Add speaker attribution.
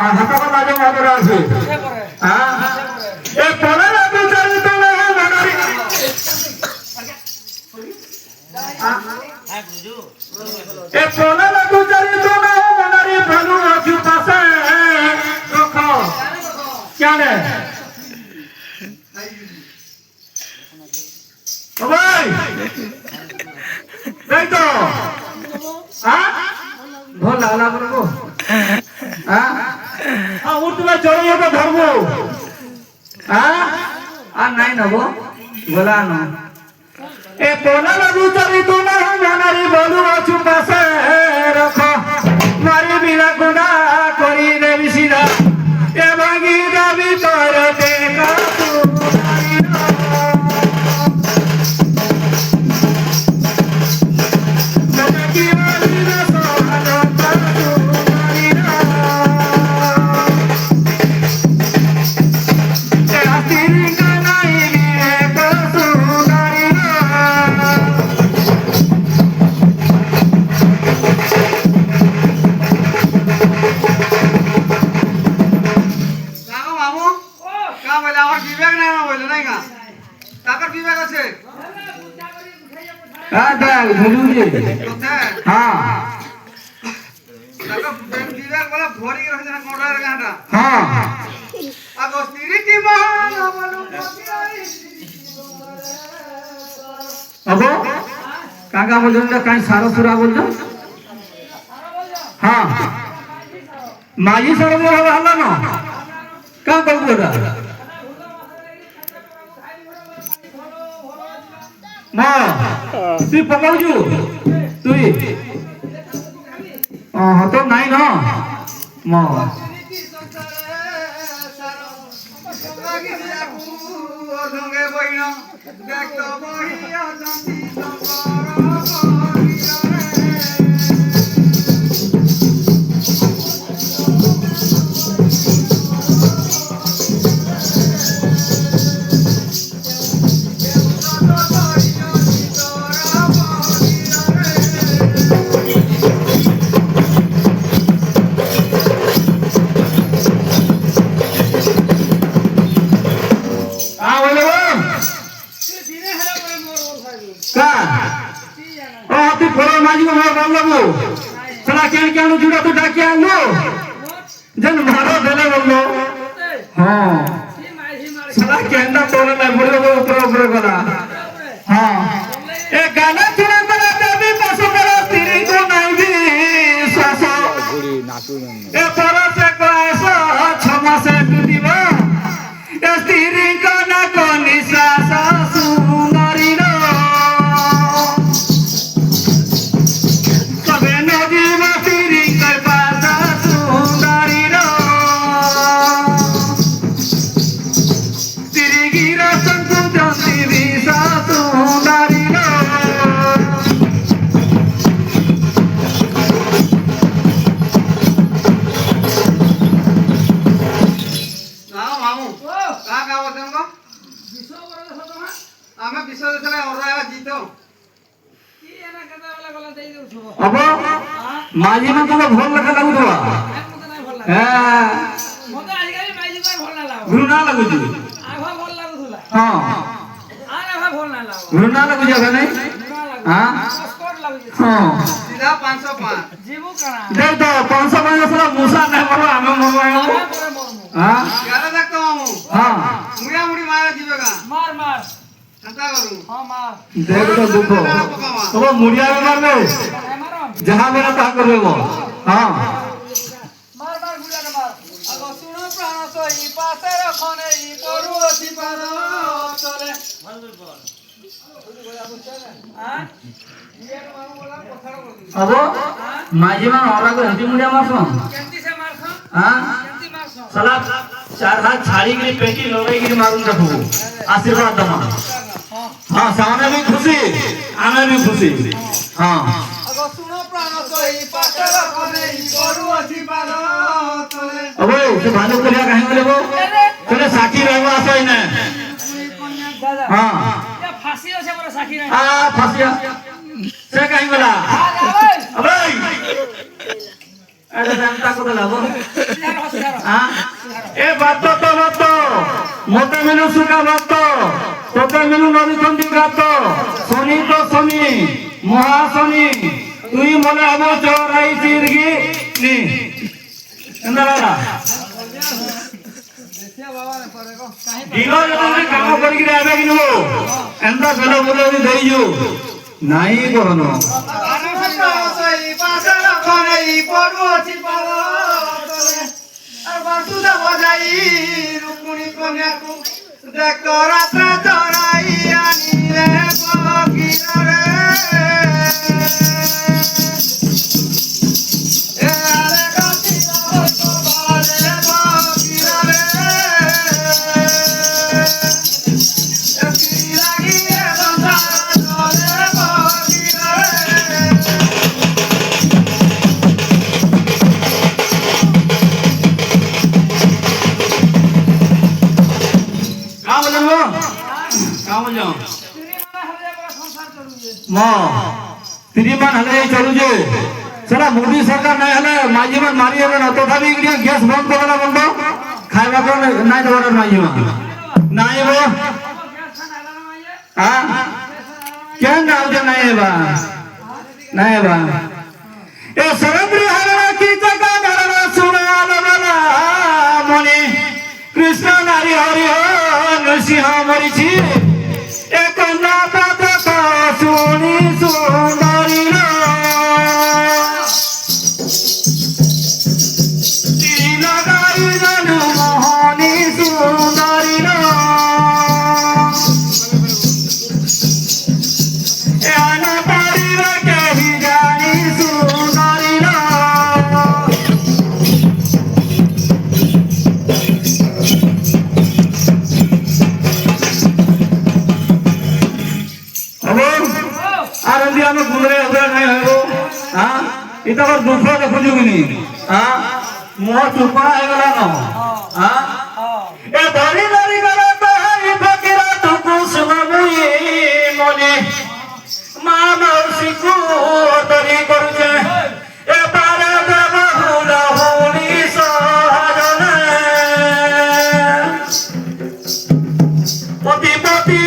Speaker 1: হাত কথা যে মদর আছে এ পরে বিচারিত না মনারি এ পরে বিচারিত না মনারি ভালু আছে পাশে রখ কেনে ভাই এই তো ভাল লাগলা করবো উঠবে চড়িয়ে তো ধরবো আর নাই নব গোলা ন এ কোনা লাগু চলি তু না জানারি বলু অছু পাশে রখ মারি বিনা গুণা করি দেবি সিধা এ ভাঙি দাবি করতে কাতু काका बोल कहीं सारा सुरा बोल हाँ माझी सर हल्ला ना क्या कर बोला तु पकाऊ तु हाँ तो नहीं ना जन मारो देले बोलो हां सला केंदा तोरे ले बोले ऊपर ऊपर गला हां ए गाना सुना तला देवी पासो करो तेरी को नहीं भी सासो ए पर से को ऐसा क्षमा से दीवा ए तेरी को ना को निसासा सुंदरी रो सबे नदी में तेरी के पास सुंदरी रो तेरी गिरा संतु जंती भी सुंदरी रो ना मामू का बोलते हमको विश्व बरले सतमा हमें विश्व देले और आया जीतो की एना कदा वाला गला दे दउ छो अब माजी में तो भोल लगा लागु दवा मते नहीं भोल लागे हां मते आजिकाली माजी को भोल ना लागो गुरु ना लागु जी आभा भोल लागु थुला हां आभा भोल ना लागो गुरु ना लागु जगह नहीं हां स्कोर लागु जी हां सीधा 505 जीवो करा दे दो 505 साला मूसा नहीं मरो हमें मरवाएंगे हां यार देखतो मामू हां मुड़िया मुड़ी मारा जीवेगा मार मार हंता करू हां मार देख तो दुखो तो मुड़िया में मार लो जहां मेरा ता कर लेबो हां मार मार गुड़िया के मार अगो सुनो प्राण सोई पासे रखने ई करू अति पार चले हां ये मारू बोला कथार बोल अबो माजी मा औरा को हंती मुड़िया मारसो केंती से मारसो हां केंती मारसो साला चार हाथ छाड़ी के पेटी लोरे के मारून रखो आशीर्वाद दमा हां सामने भी खुशी आने भी खुशी हां अगो सुनो प्राण सोई पासे रखने ई करू अति पार चले अबे से भानु करिया काहे बोले वो चले साखी रहबो आसो इने हां या फांसी होसे मोर साखी नहीं हां फांसी से काहे बोला अबे এটা জানতা কথা লাগো হ্যাঁ এ বাত তো বাত মতে মিলু সুকা বাত তোতে মিলু নদী খন্ডি গাত শনি তো শনি মহাশনি তুই মনে হবো চোরাই চিরগি নি এন্দারা দিলো যদি কাম করি কি আবে কিনু এন্তা বেলো বলে দেইজু নাই করনো সেই পাশার খনেই পড়ুছি পালো আর বাসুদা বজাই রুকুনি কন্যাকু দেখ রাত্র চড়াই আনিলে পকিরা রে এ আরে গাছি তো বালে পকিরা রে এসি লাগিয়ে বন্ধা চলে পকিরা রে তিরিমান হলে চলুছে সেটা মোদী সরকার নাই হলে মাঝিমান মারি হবে না তথাপি গ্যাস বন্ধ করে না বন্ধ খাইবা নাই দেবার মাঝিমান নাই হ্যাঁ কেন আউছে নাই এবা নাই এবা এ সরব্রি হরে কি জায়গা মারা শুনাল বালা মনে কৃষ্ণ নারী হরি নৃসিংহ মরিছি এ কন্যা পাত শুনি সুন্দরী লগাই জানু মোহনী সুন্দরী এন পারিব কেহি জানি সুন্দরী আর যদি আমি গুণরে হয়ে নাই হইব হ্যাঁ এটা আবার দুঃখ দেখুছি কিনি হ্যাঁ মোহ চুপা হয়ে গেল না হ্যাঁ এ ধরি ধরি গেল তাহারি ফকিরা টুকু শুনবুই মনে মা মাউসীকু ধরি করছে এবারে দেব হুল হুলি সহজনে পতি পতি